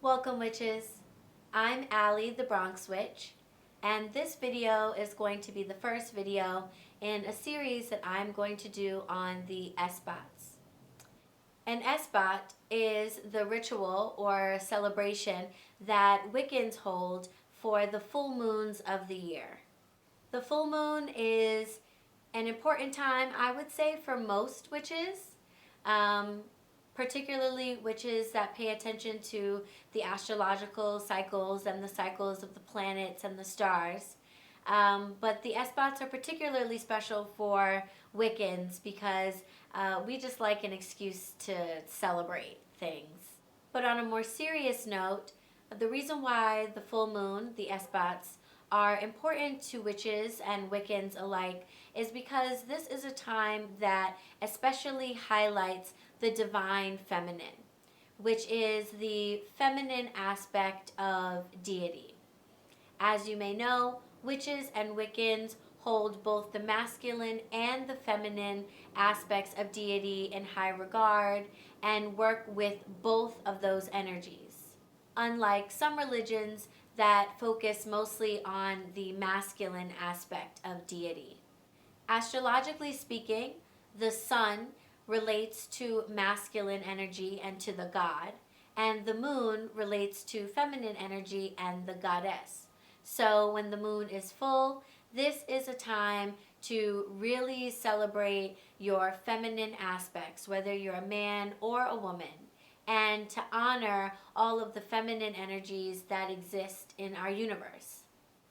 Welcome witches! I'm Allie the Bronx Witch, and this video is going to be the first video in a series that I'm going to do on the Esbats. An Esbat is the ritual or celebration that Wiccans hold for the full moons of the year. The full moon is an important time, I would say, for most witches. Particularly witches that pay attention to the astrological cycles and the cycles of the planets and the stars. But the Esbats are particularly special for Wiccans because we just like an excuse to celebrate things. But on a more serious note, the reason why the full moon, the Esbats, are important to witches and Wiccans alike is because this is a time that especially highlights the divine feminine, which is the feminine aspect of deity. As you may know, witches and Wiccans hold both the masculine and the feminine aspects of deity in high regard and work with both of those energies. Unlike some religions that focus mostly on the masculine aspect of deity. Astrologically speaking, the sun relates to masculine energy and to the god, and the moon relates to feminine energy and the goddess. So when the moon is full, this is a time to really celebrate your feminine aspects, whether you're a man or a woman, and to honor all of the feminine energies that exist in our universe.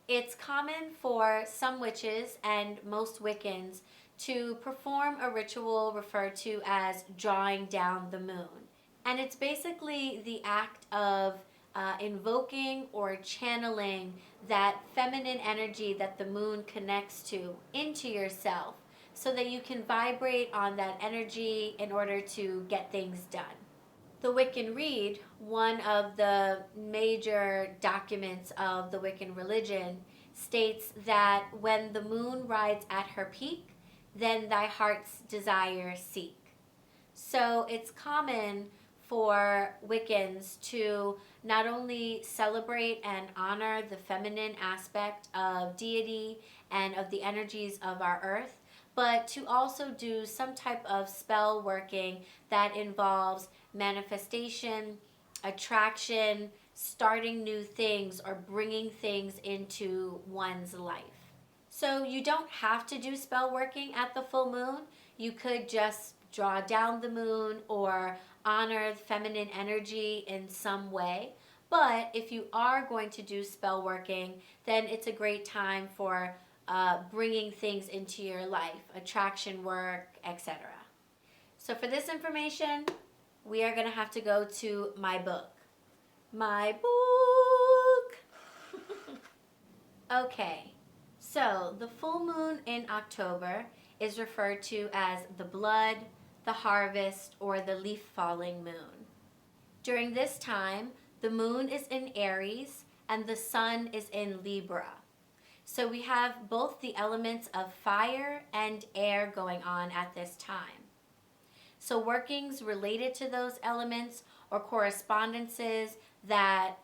It's common for some witches and most Wiccans to perform a ritual referred to as drawing down the moon. And it's basically the act of invoking or channeling that feminine energy that the moon connects to into yourself so that you can vibrate on that energy in order to get things done. The Wiccan Rede, one of the major documents of the Wiccan religion, states that when the moon rides at her peak, then thy heart's desire seek. So it's common for Wiccans to not only celebrate and honor the feminine aspect of deity and of the energies of our earth, but to also do some type of spell working that involves manifestation, attraction, starting new things, or bringing things into one's life. So you don't have to do spell working at the full moon. You could just draw down the moon or honor feminine energy in some way. But if you are going to do spell working, then it's a great time for bringing things into your life, attraction work, etc. So for this information, we are going to have to go to my book. My book! Okay, so the full moon in October is referred to as the blood, the harvest, or the leaf falling moon. During this time, the moon is in Aries and the sun is in Libra. So we have both the elements of fire and air going on at this time. So workings related to those elements or correspondences that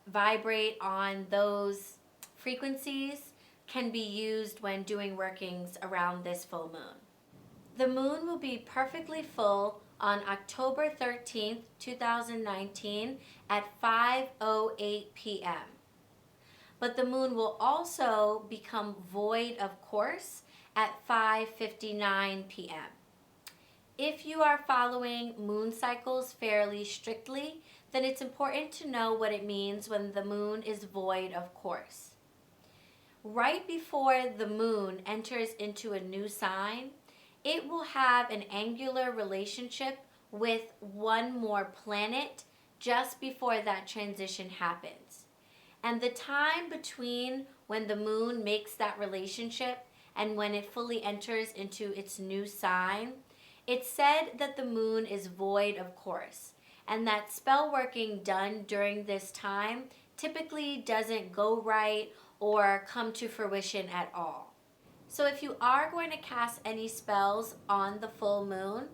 vibrate on those frequencies can be used when doing workings around this full moon. The moon will be perfectly full on October 13th, 2019 at 5:08 p.m. But the moon will also become void of course at 5:59 p.m. If you are following moon cycles fairly strictly, then it's important to know what it means when the moon is void of course. Right before the moon enters into a new sign, it will have an angular relationship with one more planet just before that transition happens. And the time between when the moon makes that relationship and when it fully enters into its new sign, it's said that the moon is void of course, and that spell working done during this time typically doesn't go right or come to fruition at all. So if you are going to cast any spells on the full moon,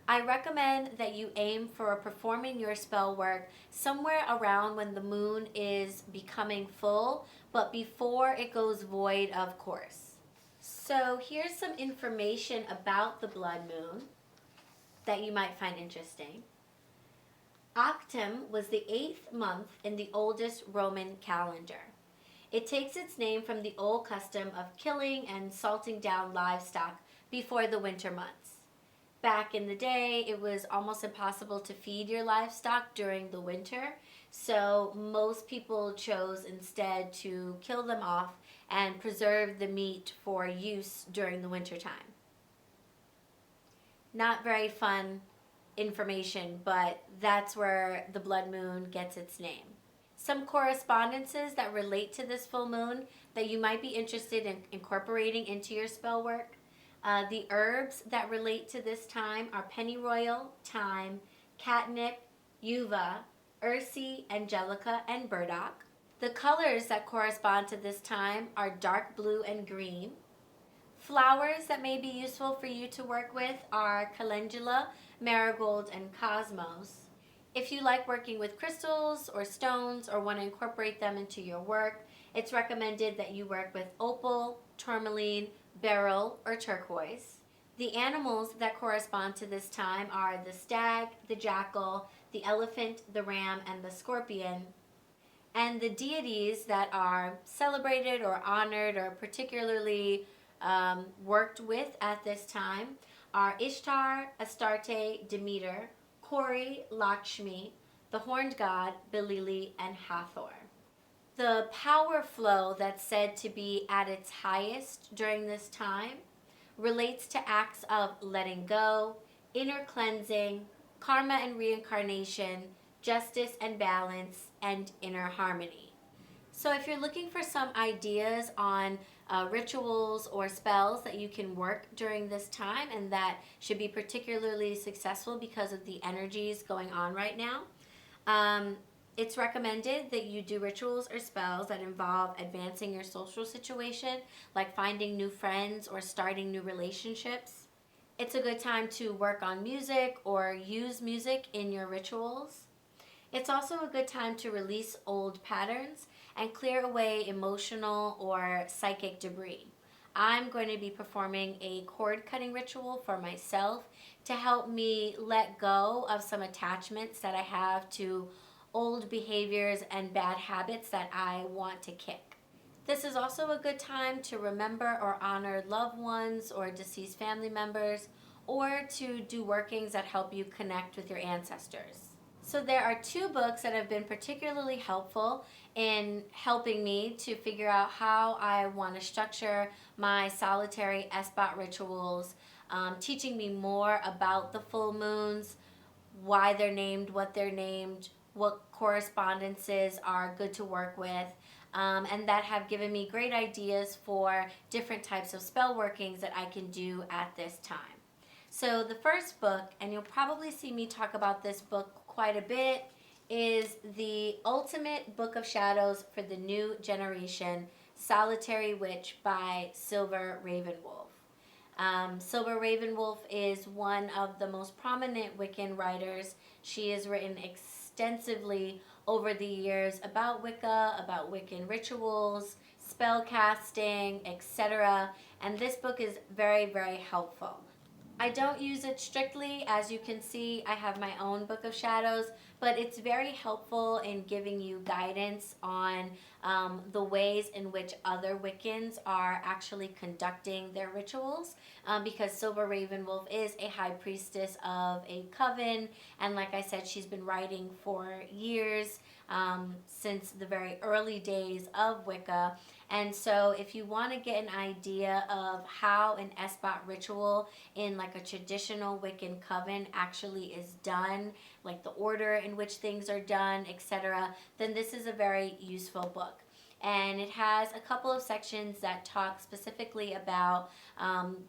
I recommend that you aim for performing your spell work somewhere around when the moon is becoming full, but before it goes void, of course. So here's some information about the blood moon that you might find interesting. Octum was the 8th month in the oldest Roman calendar. It takes its name from the old custom of killing and salting down livestock before the winter months. Back in the day, it was almost impossible to feed your livestock during the winter, so most people chose instead to kill them off and preserve the meat for use during the winter time. Not very fun information, but that's where the blood moon gets its name. Some correspondences that relate to this full moon that you might be interested in incorporating into your spell work. The herbs that relate to this time are pennyroyal, thyme, catnip, uva, ursi, angelica, and burdock. The colors that correspond to this time are dark blue and green. Flowers that may be useful for you to work with are calendula, marigold, and cosmos. If you like working with crystals or stones or want to incorporate them into your work, it's recommended that you work with opal, tourmaline, beryl, or turquoise. The animals that correspond to this time are the stag, the jackal, the elephant, the ram, and the scorpion. And the deities that are celebrated or honored or particularly worked with at this time are Ishtar, Astarte, Demeter, Kori, Lakshmi, the horned god, Belili, and Hathor. The power flow that's said to be at its highest during this time relates to acts of letting go, inner cleansing, karma and reincarnation, justice and balance, and inner harmony. So if you're looking for some ideas on rituals or spells that you can work during this time and that should be particularly successful because of the energies going on right now, it's recommended that you do rituals or spells that involve advancing your social situation, like finding new friends or starting new relationships. It's a good time to work on music or use music in your rituals. It's also a good time to release old patterns and clear away emotional or psychic debris. I'm going to be performing a cord cutting ritual for myself to help me let go of some attachments that I have to old behaviors and bad habits that I want to kick. This is also a good time to remember or honor loved ones or deceased family members, or to do workings that help you connect with your ancestors. So there are 2 books that have been particularly helpful in helping me to figure out how I want to structure my solitary esbat rituals, teaching me more about the full moons, why they're named, what they're named, what correspondences are good to work with, and that have given me great ideas for different types of spell workings that I can do at this time. So the first book, and you'll probably see me talk about this book quite a bit, is The Ultimate Book of Shadows for the New Generation, Solitary Witch by Silver Ravenwolf. Silver Ravenwolf is one of the most prominent Wiccan writers. She has written extensively over the years about Wicca, about Wiccan rituals, spell casting, etc. And this book is very, very helpful. I don't use it strictly. As you can see, I have my own Book of Shadows, but it's very helpful in giving you guidance on the ways in which other Wiccans are actually conducting their rituals, because Silver Ravenwolf is a high priestess of a coven, and like I said, she's been writing for years, since the very early days of Wicca. And so if you want to get an idea of how an esbat ritual in like a traditional Wiccan coven actually is done, like the order in which things are done, etc., then this is a very useful book. And it has a couple of sections that talk specifically about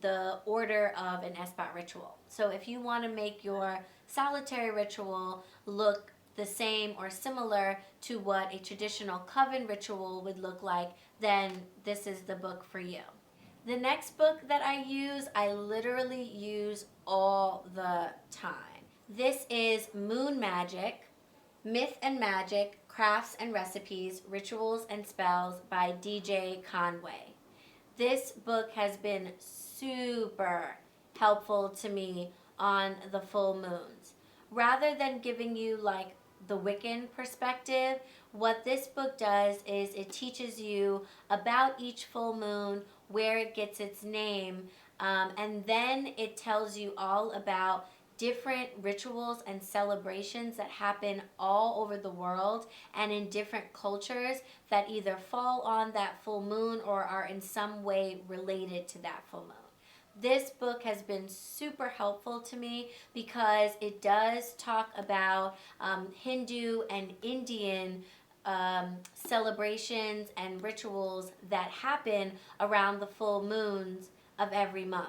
the order of an esbat ritual. So if you want to make your solitary ritual look the same or similar to what a traditional coven ritual would look like, then this is the book for you. The next book that I literally use all the time. This is Moon Magic, Myth and Magic, Crafts and Recipes, Rituals and Spells by DJ Conway. This book has been super helpful to me on the full moons. Rather than giving you like the Wiccan perspective, what this book does is it teaches you about each full moon, where it gets its name, and then it tells you all about different rituals and celebrations that happen all over the world and in different cultures that either fall on that full moon or are in some way related to that full moon. This book has been super helpful to me because it does talk about Hindu and Indian celebrations and rituals that happen around the full moons of every month.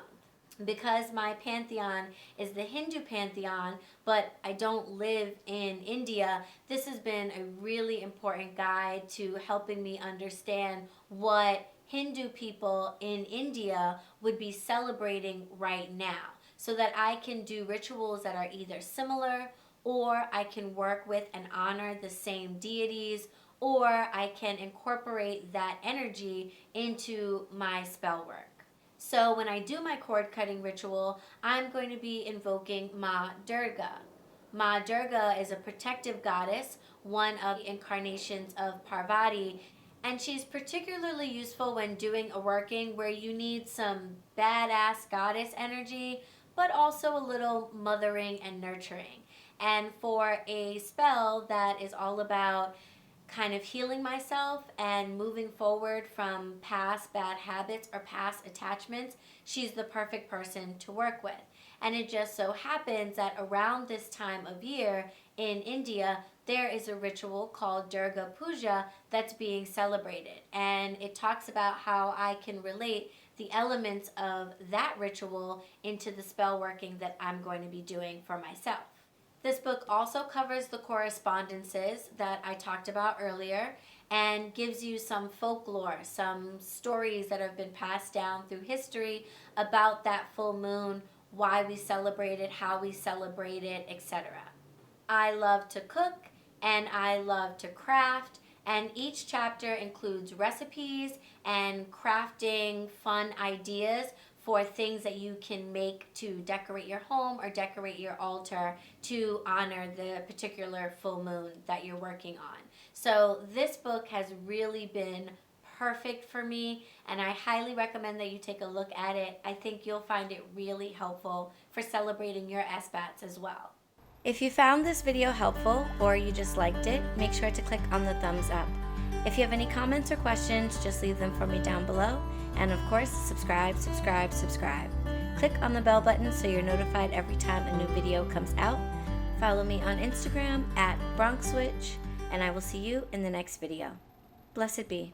Because my pantheon is the Hindu pantheon, but I don't live in India, this has been a really important guide to helping me understand what Hindu people in India would be celebrating right now, so that I can do rituals that are either similar, or I can work with and honor the same deities, or I can incorporate that energy into my spell work. So when I do my cord cutting ritual, I'm going to be invoking Ma Durga. Ma Durga is a protective goddess, one of the incarnations of Parvati, and she's particularly useful when doing a working where you need some badass goddess energy, but also a little mothering and nurturing. And for a spell that is all about kind of healing myself and moving forward from past bad habits or past attachments, she's the perfect person to work with. And it just so happens that around this time of year in India, there is a ritual called Durga Puja that's being celebrated. And it talks about how I can relate the elements of that ritual into the spell working that I'm going to be doing for myself. This book also covers the correspondences that I talked about earlier and gives you some folklore, some stories that have been passed down through history about that full moon, why we celebrate it, how we celebrate it, etc. I love to cook and I love to craft, and each chapter includes recipes and crafting fun ideas for things that you can make to decorate your home or decorate your altar to honor the particular full moon that you're working on. So this book has really been perfect for me, and I highly recommend that you take a look at it. I think you'll find it really helpful for celebrating your Esbats as well. If you found this video helpful or you just liked it, make sure to click on the thumbs up. If you have any comments or questions, just leave them for me down below. And of course, subscribe. Click on the bell button so you're notified every time a new video comes out. Follow me on Instagram at BronxWitch, and I will see you in the next video. Blessed be.